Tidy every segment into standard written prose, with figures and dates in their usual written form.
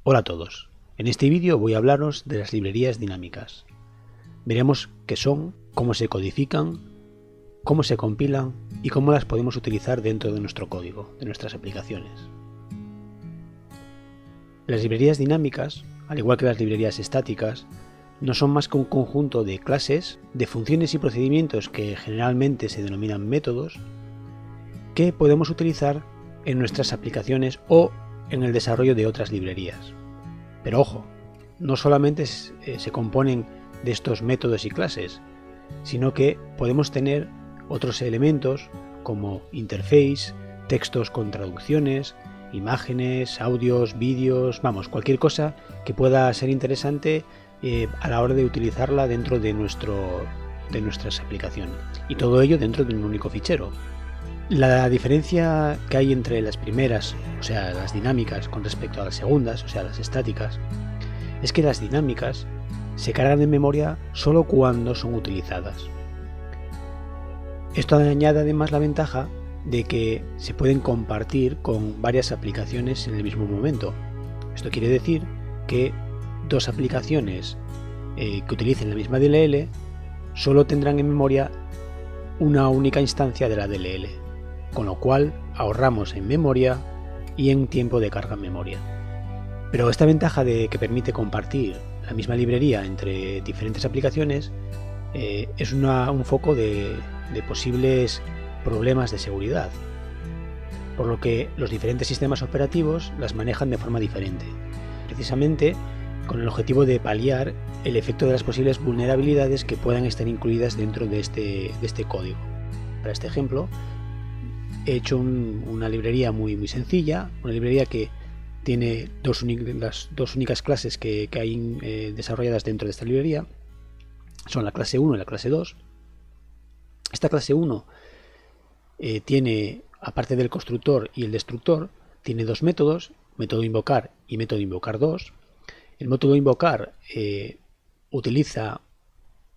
Hola a todos, en este vídeo voy a hablaros de las librerías dinámicas. Veremos qué son, cómo se codifican, cómo se compilan y cómo las podemos utilizar dentro de nuestro código, de nuestras aplicaciones. Las librerías dinámicas, al igual que las librerías estáticas, no son más que un conjunto de clases, de funciones y procedimientos que generalmente se denominan métodos, que podemos utilizar en nuestras aplicaciones o en el desarrollo de otras librerías. Pero ojo, no solamente se componen de estos métodos y clases, sino que podemos tener otros elementos como interface, textos con traducciones, imágenes, audios, vídeos, vamos, cualquier cosa que pueda ser interesante a la hora de utilizarla dentro de nuestras aplicaciones. Y todo ello dentro de un único fichero. La diferencia que hay entre las primeras, o sea, las dinámicas, con respecto a las segundas, o sea, las estáticas, es que las dinámicas se cargan en memoria solo cuando son utilizadas. Esto añade además la ventaja de que se pueden compartir con varias aplicaciones en el mismo momento. Esto quiere decir que dos aplicaciones que utilicen la misma DLL solo tendrán en memoria una única instancia de la DLL, con lo cual ahorramos en memoria y en tiempo de carga en memoria. Pero esta ventaja de que permite compartir la misma librería entre diferentes aplicaciones es un foco de posibles problemas de seguridad, por lo que los diferentes sistemas operativos las manejan de forma diferente, precisamente con el objetivo de paliar el efecto de las posibles vulnerabilidades que puedan estar incluidas dentro de este código. Para este ejemplo, he hecho una librería muy sencilla, una librería que tiene las dos únicas clases que hay desarrolladas dentro de esta librería, son la clase 1 y la clase 2. Esta clase 1 tiene, aparte del constructor y el destructor, tiene dos métodos, método invocar y método invocar 2. El método invocar utiliza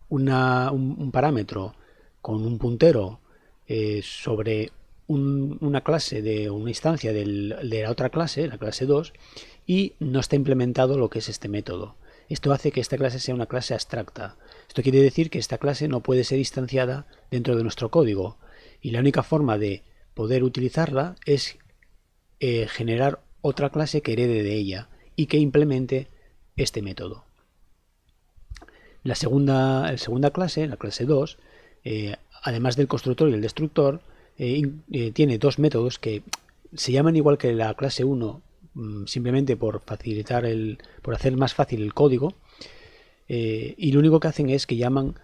un parámetro con un puntero sobre una clase de una instancia de la otra clase, la clase 2, y no está implementado lo que es este método. Esto hace que esta clase sea una clase abstracta. Esto quiere decir que esta clase no puede ser instanciada dentro de nuestro código, y la única forma de poder utilizarla es generar otra clase que herede de ella y que implemente este método. La segunda clase, la clase 2, además del constructor y el destructor, tiene dos métodos que se llaman igual que la clase 1, simplemente por por hacer más fácil el código, y lo único que hacen es que llaman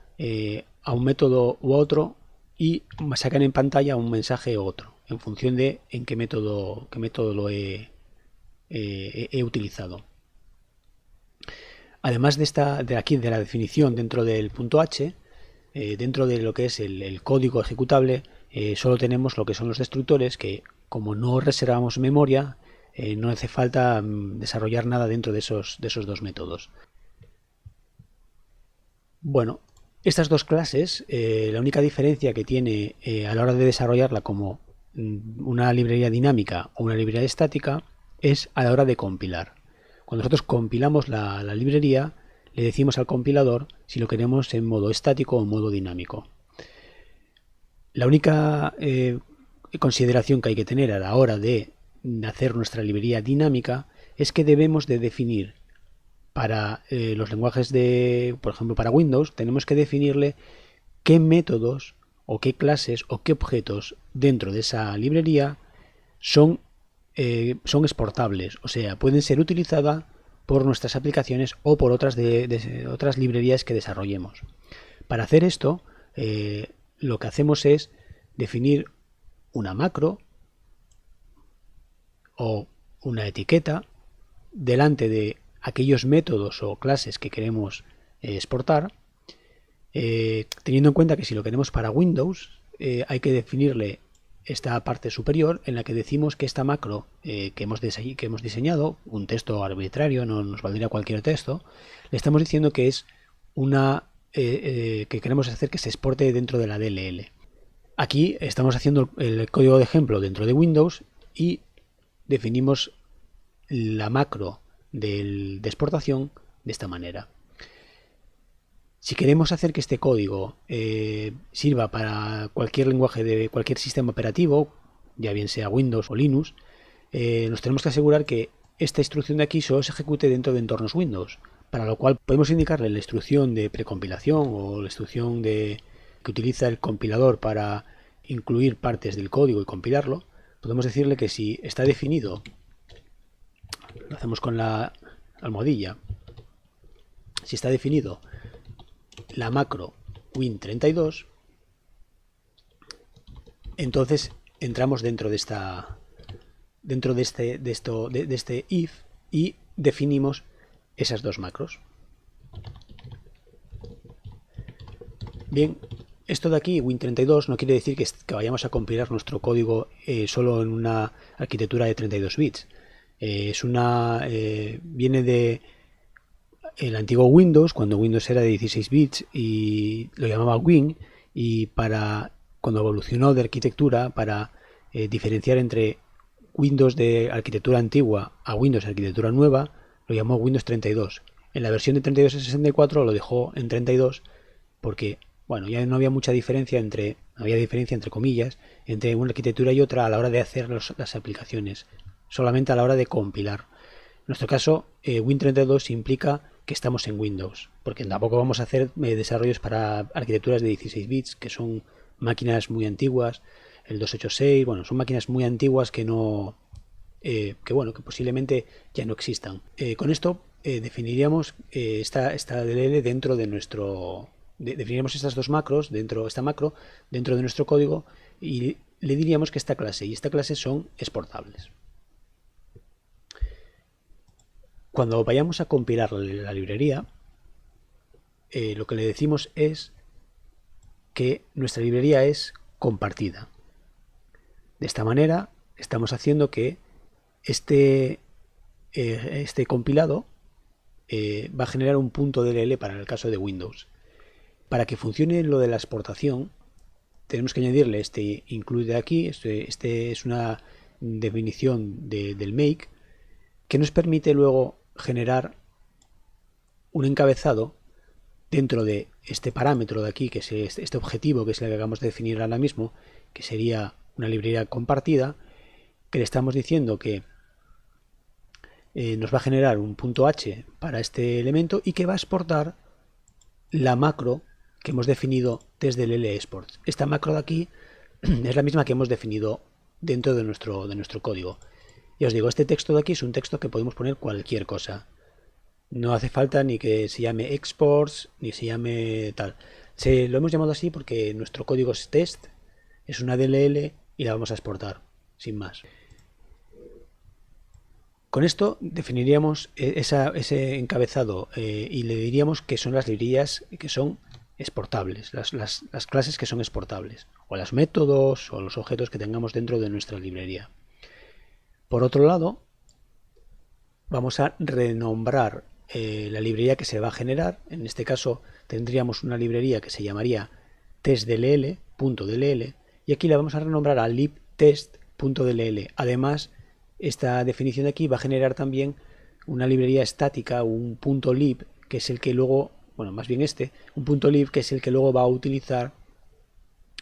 a un método u otro y sacan en pantalla un mensaje u otro, en función de en qué método lo he utilizado. Además de la definición dentro del punto H, dentro de lo que es el código ejecutable, solo tenemos lo que son los destructores, que como no reservamos memoria, no hace falta desarrollar nada dentro de esos dos métodos. Bueno, estas dos clases, la única diferencia que tiene a la hora de desarrollarla como una librería dinámica o una librería estática es a la hora de compilar. Cuando nosotros compilamos la librería, le decimos al compilador si lo queremos en modo estático o en modo dinámico. La única consideración que hay que tener a la hora de hacer nuestra librería dinámica es que debemos de definir para los lenguajes por ejemplo para Windows, tenemos que definirle qué métodos o qué clases o qué objetos dentro de esa librería son exportables, o sea, pueden ser utilizadas por nuestras aplicaciones o por otras librerías que desarrollemos. Para hacer esto, lo que hacemos es definir una macro o una etiqueta delante de aquellos métodos o clases que queremos exportar, teniendo en cuenta que si lo queremos para Windows, hay que definirle esta parte superior en la que decimos que esta macro que hemos diseñado, un texto arbitrario, no nos valdría cualquier texto, le estamos diciendo que es que queremos hacer que se exporte dentro de la DLL. Aquí estamos haciendo el código de ejemplo dentro de Windows y definimos la macro de exportación de esta manera. Si queremos hacer que este código sirva para cualquier lenguaje de cualquier sistema operativo, ya bien sea Windows o Linux, nos tenemos que asegurar que esta instrucción de aquí solo se ejecute dentro de entornos Windows, para lo cual podemos indicarle la instrucción de precompilación o la instrucción que utiliza el compilador para incluir partes del código y compilarlo. Podemos decirle que si está definido, lo hacemos con la almohadilla, si está definido la macro Win32, entonces entramos dentro de este if y definimos esas dos macros. Bien, esto de aquí, Win32, no quiere decir que vayamos a compilar nuestro código solo en una arquitectura de 32 bits. Viene de el antiguo Windows, cuando Windows era de 16 bits y lo llamaba Win, y cuando evolucionó de arquitectura para diferenciar entre Windows de arquitectura antigua a Windows de arquitectura nueva, lo llamó Windows 32. En la versión de 32 a 64 lo dejó en 32 porque, bueno, ya no había mucha diferencia entre comillas, entre una arquitectura y otra a la hora de hacer las aplicaciones, solamente a la hora de compilar. En nuestro caso, Win32 implica que estamos en Windows, porque tampoco vamos a hacer desarrollos para arquitecturas de 16 bits, que son máquinas muy antiguas, el 286, bueno, son máquinas muy antiguas que que posiblemente ya no existan. Con esto definiríamos esta DLL dentro de nuestro... definiríamos estas dos macros, esta macro, dentro de nuestro código, y le diríamos que esta clase y esta clase son exportables. Cuando vayamos a compilar la librería, lo que le decimos es que nuestra librería es compartida. De esta manera estamos haciendo que este compilado va a generar un punto DLL para el caso de Windows. Para que funcione lo de la exportación, tenemos que añadirle este include de aquí. Este es una definición del make que nos permite luego generar un encabezado dentro de este parámetro de aquí, que es este objetivo, que es el que acabamos de definir ahora mismo, que sería una librería compartida, que le estamos diciendo que nos va a generar un punto H para este elemento y que va a exportar la macro que hemos definido desde el lexport. Esta macro de aquí es la misma que hemos definido dentro de nuestro código. Ya os digo, este texto de aquí es un texto que podemos poner cualquier cosa. No hace falta ni que se llame exports, ni se llame tal. Lo hemos llamado así porque nuestro código es test, es una DLL y la vamos a exportar, sin más. Con esto definiríamos ese encabezado y le diríamos que son las librerías que son exportables, las clases que son exportables, o los métodos o los objetos que tengamos dentro de nuestra librería. Por otro lado, vamos a renombrar la librería que se va a generar. En este caso tendríamos una librería que se llamaría testdll.dll y aquí la vamos a renombrar a libtest.dll. Además, esta definición de aquí va a generar también una librería estática, un .lib, que es el que luego, bueno, más bien un .lib que es el que luego va a utilizar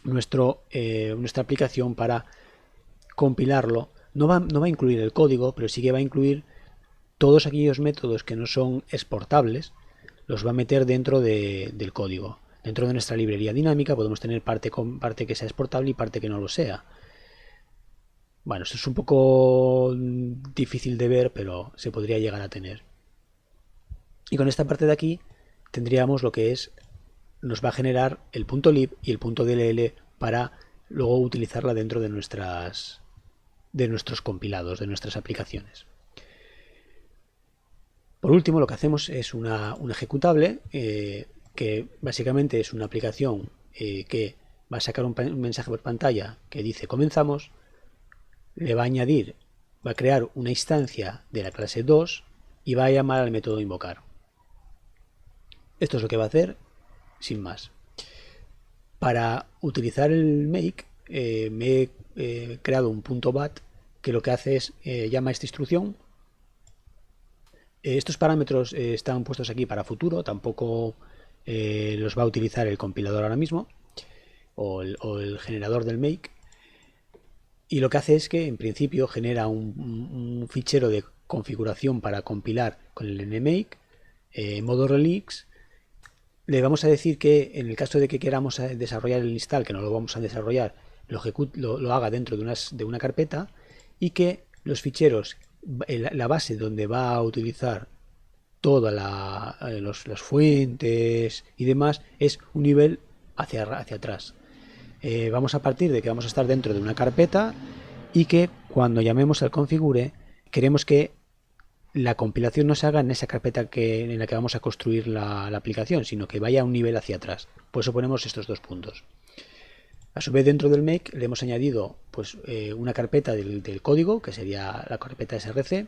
nuestra aplicación para compilarlo. No va a incluir el código, pero sí que va a incluir todos aquellos métodos que no son exportables, los va a meter dentro del código. Dentro de nuestra librería dinámica podemos tener parte que sea exportable y parte que no lo sea. Bueno, esto es un poco difícil de ver, pero se podría llegar a tener. Y con esta parte de aquí tendríamos lo que nos va a generar el .lib y el .dll para luego utilizarla dentro de nuestros compilados, de nuestras aplicaciones. Por último, lo que hacemos es un ejecutable que básicamente es una aplicación que va a sacar un mensaje por pantalla que dice comenzamos, le va a crear una instancia de la clase 2 y va a llamar al método invocar. Esto es lo que va a hacer sin más. Para utilizar el make me he creado un .bat que lo que hace es llama esta instrucción Estos parámetros están puestos aquí para futuro, tampoco los va a utilizar el compilador ahora mismo o el generador del make. Y lo que hace es que en principio genera un fichero de configuración para compilar con el nmake, modo relix. Le vamos a decir que en el caso de que queramos desarrollar el install, que no lo vamos a desarrollar, lo haga dentro de una carpeta, y que los ficheros, la base donde va a utilizar todas las fuentes y demás, es un nivel hacia atrás. Vamos a partir de que vamos a estar dentro de una carpeta y que cuando llamemos al configure queremos que la compilación no se haga en esa carpeta en la que vamos a construir la aplicación, sino que vaya un nivel hacia atrás. Por eso ponemos estos dos puntos. A su vez, dentro del make le hemos añadido pues, una carpeta del código, que sería la carpeta src,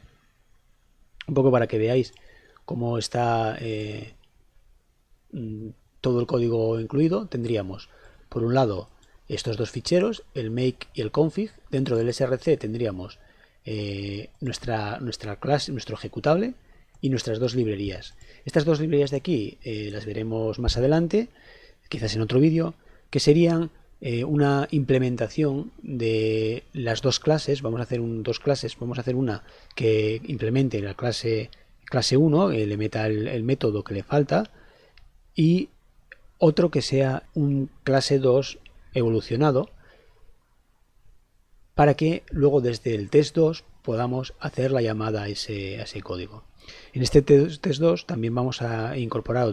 un poco para que veáis cómo está todo el código incluido. Tendríamos, por un lado, estos dos ficheros, el make y el config. Dentro del src tendríamos nuestra clase, nuestro ejecutable y nuestras dos librerías. Estas dos librerías de aquí las veremos más adelante, quizás en otro vídeo, que serían una implementación de las dos clases. Vamos a hacer dos clases. Vamos a hacer una que implemente la clase 1, le meta el método que le falta, y otro que sea un clase 2 evolucionado, para que luego desde el test 2 podamos hacer la llamada a ese código. En este test 2 también vamos a incorporar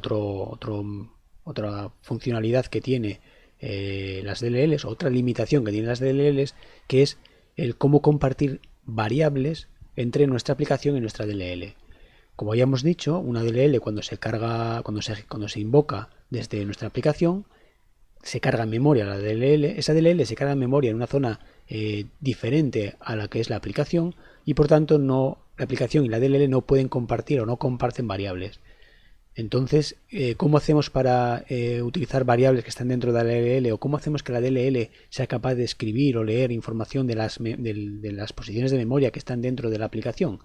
otra funcionalidad que tiene las DLLs, otra limitación que tienen las DLLs, que es el cómo compartir variables entre nuestra aplicación y nuestra DLL. Como ya hemos dicho, una DLL cuando se carga, cuando se invoca desde nuestra aplicación, se carga en memoria la DLL. Esa DLL se carga en memoria en una zona diferente a la que es la aplicación, y por tanto la aplicación y la DLL no pueden compartir o no comparten variables. Entonces, ¿cómo hacemos para utilizar variables que están dentro de la DLL, o cómo hacemos que la DLL sea capaz de escribir o leer información de las posiciones de memoria que están dentro de la aplicación?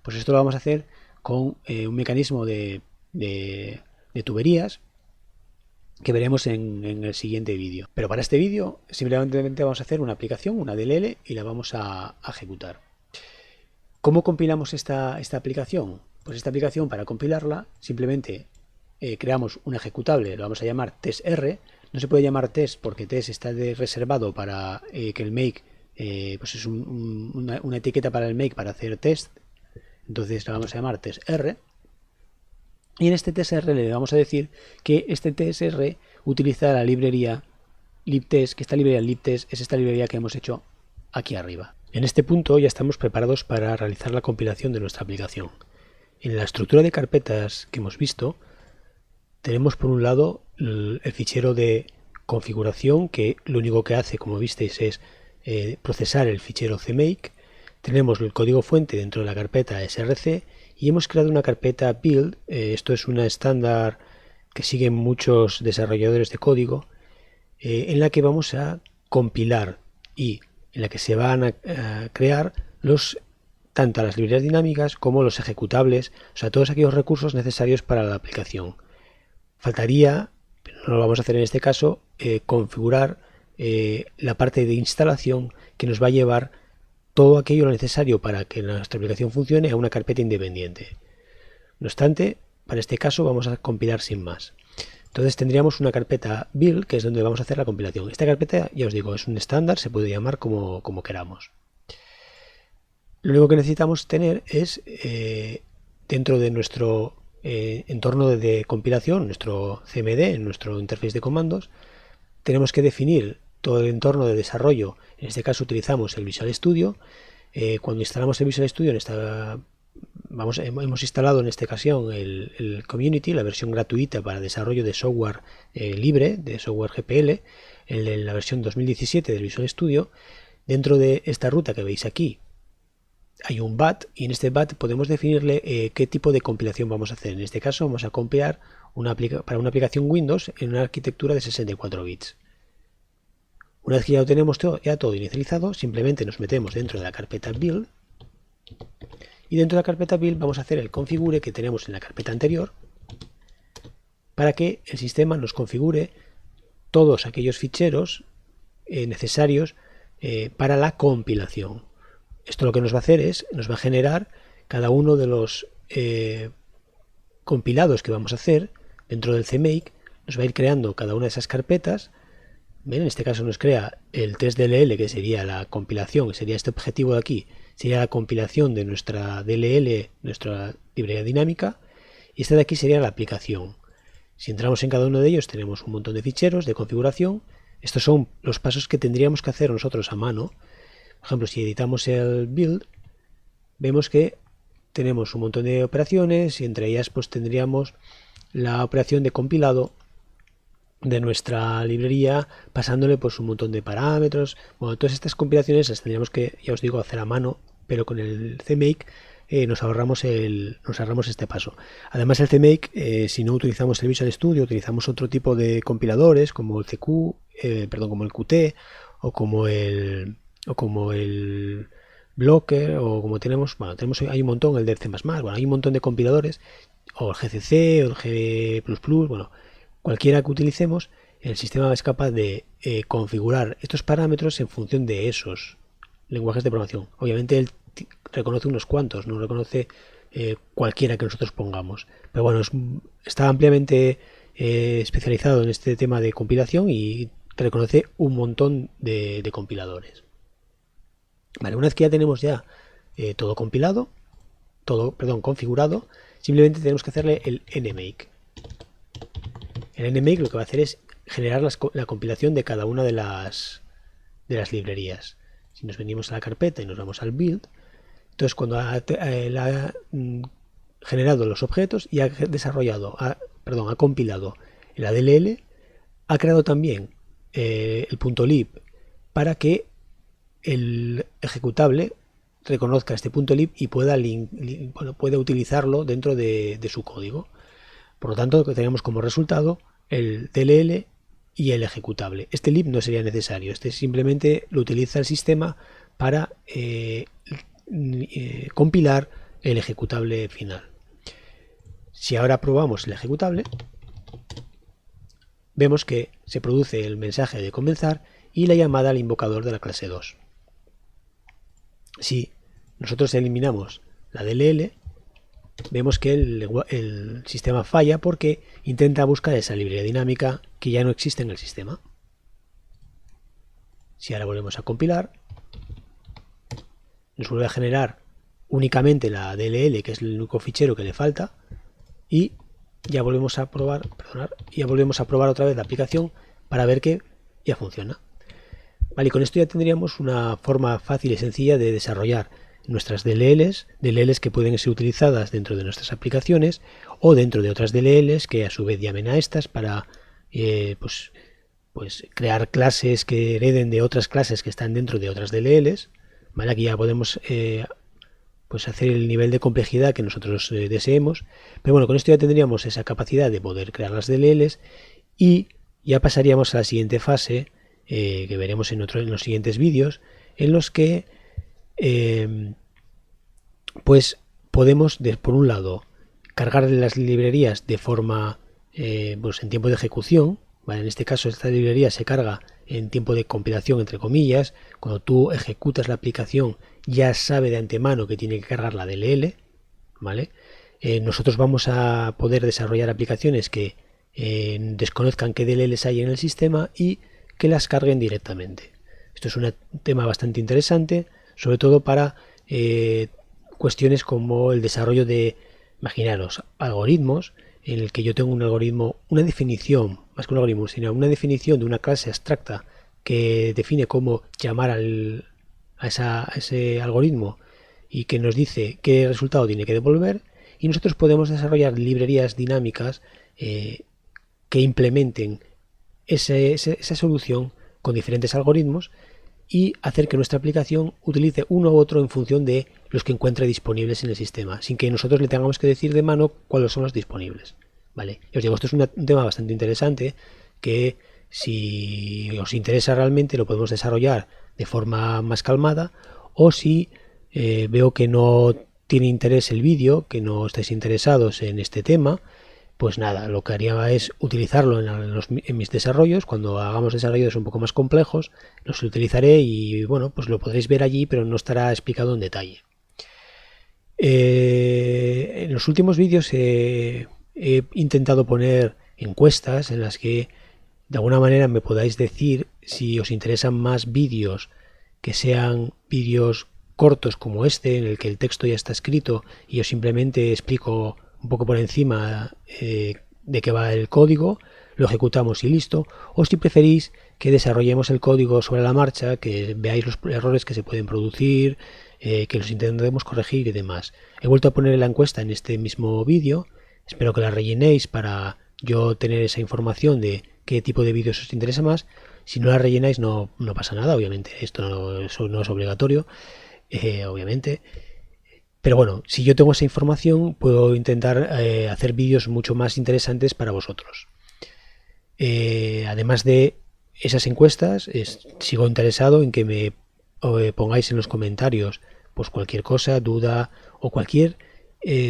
Pues esto lo vamos a hacer con un mecanismo de tuberías que veremos en el siguiente vídeo. Pero para este vídeo simplemente vamos a hacer una aplicación, una DLL, y la vamos a ejecutar. ¿Cómo compilamos esta aplicación? Pues esta aplicación, para compilarla, simplemente creamos un ejecutable, lo vamos a llamar testr. No se puede llamar test porque test está reservado para que el make, pues es una etiqueta para el make para hacer test. Entonces la vamos a llamar testr. Y en este testr le vamos a decir que este testr utiliza la librería libtest, que esta librería libtest es esta librería que hemos hecho aquí arriba. En este punto ya estamos preparados para realizar la compilación de nuestra aplicación. En la estructura de carpetas que hemos visto, tenemos por un lado el fichero de configuración, que lo único que hace, como visteis, es procesar el fichero cmake. Tenemos el código fuente dentro de la carpeta src, y hemos creado una carpeta build. Esto es una estándar que siguen muchos desarrolladores de código, en la que vamos a compilar y en la que se van a crear tanto las librerías dinámicas como los ejecutables, o sea, todos aquellos recursos necesarios para la aplicación. Faltaría, pero no lo vamos a hacer en este caso, configurar la parte de instalación que nos va a llevar todo aquello necesario para que nuestra aplicación funcione a una carpeta independiente. No obstante, para este caso vamos a compilar sin más. Entonces tendríamos una carpeta build, que es donde vamos a hacer la compilación. Esta carpeta, ya os digo, es un estándar, se puede llamar como queramos. Lo único que necesitamos tener es, dentro de nuestro entorno de compilación, nuestro CMD, en nuestro interface de comandos, tenemos que definir todo el entorno de desarrollo. En este caso utilizamos el Visual Studio. Cuando instalamos el Visual Studio, hemos instalado en esta ocasión el Community, la versión gratuita para desarrollo de software libre, de software GPL, en la versión 2017 del Visual Studio. Dentro de esta ruta que veis aquí hay un BAT, y en este BAT podemos definirle qué tipo de compilación vamos a hacer. En este caso vamos a compilar para una aplicación Windows en una arquitectura de 64 bits. Una vez que ya lo tenemos todo inicializado, simplemente nos metemos dentro de la carpeta build Y dentro de la carpeta build vamos a hacer el configure que tenemos en la carpeta anterior para que el sistema nos configure todos aquellos ficheros necesarios para la compilación. Esto lo que nos va a hacer es, nos va a generar cada uno de los compilados que vamos a hacer dentro del CMake, nos va a ir creando cada una de esas carpetas. ¿Ven? En este caso nos crea el test DLL, que sería la compilación, que sería este objetivo de aquí, sería la compilación de nuestra DLL, nuestra librería dinámica, y esta de aquí sería la aplicación. Si entramos en cada uno de ellos tenemos un montón de ficheros de configuración. Estos son los pasos que tendríamos que hacer nosotros a mano. Por ejemplo, si editamos el build, vemos que tenemos un montón de operaciones y entre ellas pues tendríamos la operación de compilado de nuestra librería, pasándole pues un montón de parámetros. Bueno, todas estas compilaciones las tendríamos que, ya os digo, hacer a mano, pero con el CMake nos ahorramos este paso. Además el CMake, si no utilizamos el Visual Studio, utilizamos otro tipo de compiladores como el como el Qt o como el Blocker, o como hay un montón, el de C++, bueno, hay un montón de compiladores, o el GCC o el G++, bueno, cualquiera que utilicemos, el sistema es capaz de configurar estos parámetros en función de esos lenguajes de programación. Obviamente él reconoce unos cuantos, no reconoce cualquiera que nosotros pongamos. Pero bueno, está ampliamente especializado en este tema de compilación y reconoce un montón de compiladores. Vale, una vez que ya tenemos todo compilado, configurado, simplemente tenemos que hacerle el nmake. El nmake lo que va a hacer es generar la compilación de cada una de las librerías. Si nos venimos a la carpeta y nos vamos al build, entonces cuando ha generado los objetos y ha compilado el ADLL, ha creado también el .lib para que el ejecutable reconozca este .lib y pueda utilizarlo dentro de su código. Por lo tanto, tenemos como resultado el DLL y el ejecutable. Este lib no sería necesario, este simplemente lo utiliza el sistema para compilar el ejecutable final. Si ahora probamos el ejecutable, vemos que se produce el mensaje de comenzar y la llamada al invocador de la clase 2. Si nosotros eliminamos la DLL, vemos que el sistema falla porque intenta buscar esa librería dinámica que ya no existe en el sistema. Si ahora volvemos a compilar, nos vuelve a generar únicamente la DLL, que es el único fichero que le falta, y ya volvemos a probar, otra vez la aplicación para ver que ya funciona. Vale, y con esto ya tendríamos una forma fácil y sencilla de desarrollar nuestras DLLs que pueden ser utilizadas dentro de nuestras aplicaciones o dentro de otras DLLs que a su vez llamen a estas para crear clases que hereden de otras clases que están dentro de otras DLLs. Vale, aquí ya podemos hacer el nivel de complejidad que nosotros deseemos, pero bueno, con esto ya tendríamos esa capacidad de poder crear las DLLs y ya pasaríamos a la siguiente fase que veremos en los siguientes vídeos, en los que podemos, por un lado, cargar las librerías de forma en tiempo de ejecución. ¿Vale? En este caso esta librería se carga en tiempo de compilación, entre comillas. Cuando tú ejecutas la aplicación ya sabe de antemano que tiene que cargar la DLL. ¿Vale? Nosotros vamos a poder desarrollar aplicaciones que desconozcan qué DLLs hay en el sistema y que las carguen directamente. Esto es un tema bastante interesante, sobre todo para cuestiones como el desarrollo de, imaginaros, algoritmos en el que yo tengo un algoritmo, una definición, más que un algoritmo, sino una definición de una clase abstracta que define cómo llamar a ese algoritmo y que nos dice qué resultado tiene que devolver, y nosotros podemos desarrollar librerías dinámicas que implementen esa solución con diferentes algoritmos y hacer que nuestra aplicación utilice uno u otro en función de los que encuentre disponibles en el sistema, sin que nosotros le tengamos que decir de mano cuáles son los disponibles. ¿Vale? Y os digo, esto es un tema bastante interesante que, si os interesa realmente, lo podemos desarrollar de forma más calmada, o si veo que no tiene interés el vídeo, que no estáis interesados en este tema, pues nada, lo que haría es utilizarlo en mis desarrollos. Cuando hagamos desarrollos un poco más complejos, los utilizaré y bueno, pues lo podréis ver allí, pero no estará explicado en detalle. En los últimos vídeos he intentado poner encuestas en las que de alguna manera me podáis decir si os interesan más vídeos que sean vídeos cortos como este, en el que el texto ya está escrito y yo simplemente explico un poco por encima de qué va el código, lo ejecutamos y listo, o si preferís que desarrollemos el código sobre la marcha, que veáis los errores que se pueden producir, que los intentemos corregir y demás. He vuelto a poner la encuesta en este mismo vídeo, espero que la rellenéis para yo tener esa información de qué tipo de vídeos os interesa más. Si no la rellenáis no pasa nada, obviamente, esto no es obligatorio, obviamente. Pero bueno, si yo tengo esa información, puedo intentar hacer vídeos mucho más interesantes para vosotros. Además de esas encuestas, sigo interesado en que me pongáis en los comentarios pues cualquier cosa, duda o cualquier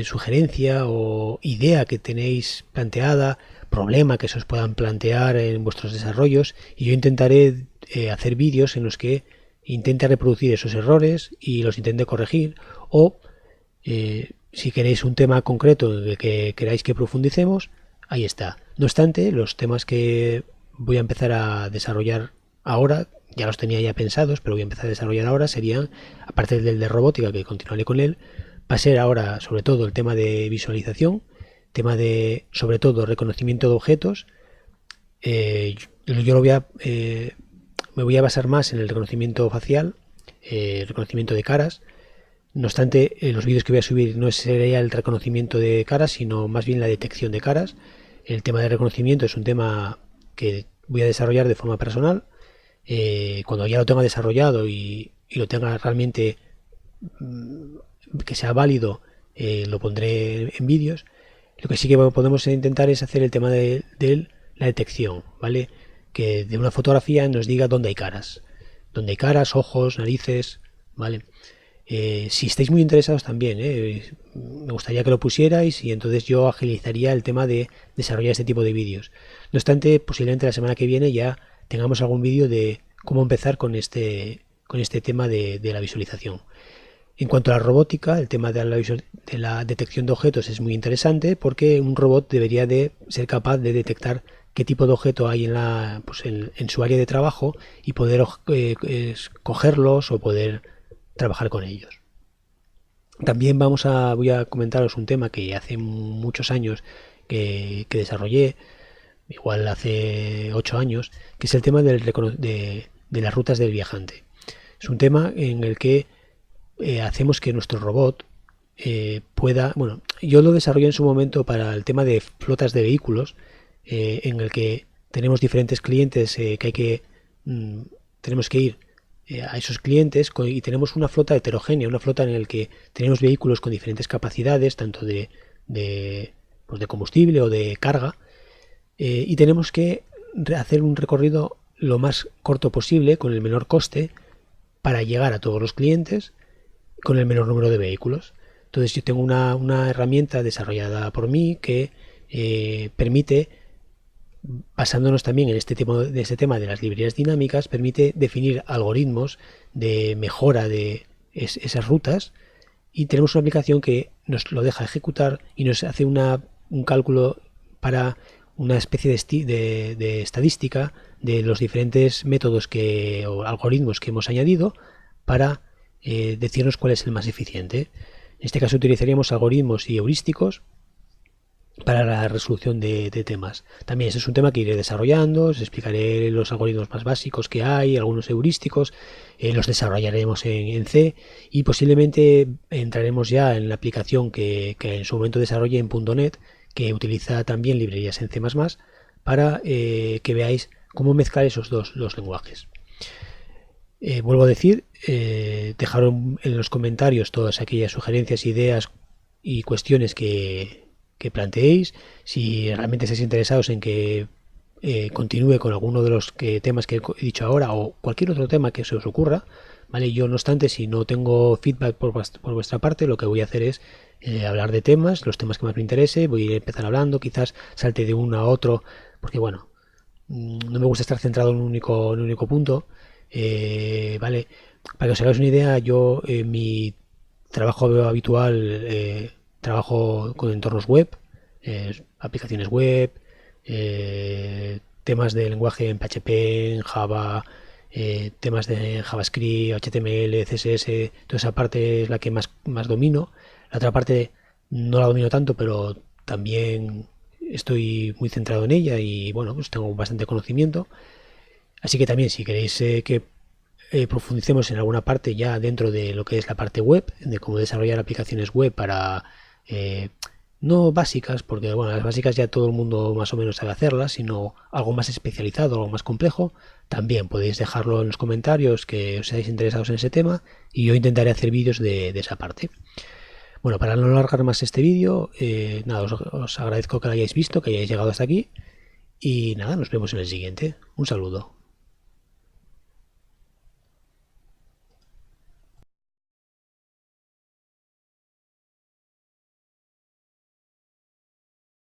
sugerencia o idea que tenéis planteada, problema que se os puedan plantear en vuestros desarrollos, y yo intentaré hacer vídeos en los que intente reproducir esos errores y los intente corregir, o si queréis un tema concreto en el que queráis que profundicemos, ahí está. No obstante, los temas que voy a empezar a desarrollar ahora, ya los tenía ya pensados, pero voy a empezar a desarrollar ahora, serían, aparte del de robótica, que continuaré con él, va a ser ahora sobre todo el tema de visualización, tema de sobre todo reconocimiento de objetos. Yo me voy a basar más en el reconocimiento facial, reconocimiento de caras. No obstante, los vídeos que voy a subir no sería el reconocimiento de caras, sino más bien la detección de caras. El tema de reconocimiento es un tema que voy a desarrollar de forma personal. Cuando ya lo tenga desarrollado y lo tenga realmente que sea válido, lo pondré en vídeos. Lo que sí que podemos intentar es hacer el tema de la detección, ¿vale? Que de una fotografía nos diga dónde hay caras. Dónde hay caras, ojos, narices, ¿vale? Si estáis muy interesados también, me gustaría que lo pusierais y entonces yo agilizaría el tema de desarrollar este tipo de vídeos. No obstante, posiblemente la semana que viene ya tengamos algún vídeo de cómo empezar con este tema de la visualización. En cuanto a la robótica, el tema de la detección de objetos es muy interesante, porque un robot debería de ser capaz de detectar qué tipo de objeto hay en su área de trabajo y poder cogerlos o poder trabajar con ellos. También voy a comentaros un tema que hace muchos años que desarrollé, igual hace 8 años, que es el tema de las rutas del viajante. Es un tema en el que hacemos que nuestro robot pueda... Bueno, yo lo desarrollé en su momento para el tema de flotas de vehículos, en el que tenemos diferentes clientes tenemos que ir a esos clientes y tenemos una flota heterogénea, una flota en la que tenemos vehículos con diferentes capacidades, tanto de combustible o de carga, y tenemos que hacer un recorrido lo más corto posible, con el menor coste, para llegar a todos los clientes con el menor número de vehículos. Entonces yo tengo una herramienta desarrollada por mí que permite, basándonos también en este tema de las librerías dinámicas, permite definir algoritmos de mejora de esas rutas, y tenemos una aplicación que nos lo deja ejecutar y nos hace un cálculo para una especie de estadística de los diferentes métodos o algoritmos que hemos añadido para decirnos cuál es el más eficiente. En este caso utilizaríamos algoritmos y heurísticos para la resolución de temas. También ese es un tema que iré desarrollando, os explicaré los algoritmos más básicos que hay, algunos heurísticos, los desarrollaremos en C, y posiblemente entraremos ya en la aplicación que en su momento desarrollé en .NET, que utiliza también librerías en C++, para que veáis cómo mezclar esos dos lenguajes. Vuelvo a decir, dejaros en los comentarios todas aquellas sugerencias, ideas y cuestiones que planteéis. Si realmente estáis interesados en que continúe con alguno de los temas que he dicho ahora, o cualquier otro tema que se os ocurra, ¿vale? Yo, no obstante, si no tengo feedback por vuestra parte, lo que voy a hacer es hablar de temas, los temas que más me interese, voy a empezar hablando, quizás salte de uno a otro, porque bueno, no me gusta estar centrado en un único punto, ¿vale? Para que os hagáis una idea, yo en mi trabajo habitual trabajo con entornos web, aplicaciones web, temas de lenguaje en PHP, en Java, temas de JavaScript, HTML, CSS, toda esa parte es la que más domino. La otra parte no la domino tanto, pero también estoy muy centrado en ella y bueno, pues tengo bastante conocimiento. Así que también si queréis que profundicemos en alguna parte ya dentro de lo que es la parte web, de cómo desarrollar aplicaciones web para eh, no básicas, porque bueno, las básicas ya todo el mundo más o menos sabe hacerlas, sino algo más especializado, algo más complejo, también podéis dejarlo en los comentarios que os seáis interesados en ese tema y yo intentaré hacer vídeos de esa parte. Bueno, para no alargar más este vídeo, nada, os agradezco que lo hayáis visto, que hayáis llegado hasta aquí y nada, nos vemos en el siguiente. Un saludo.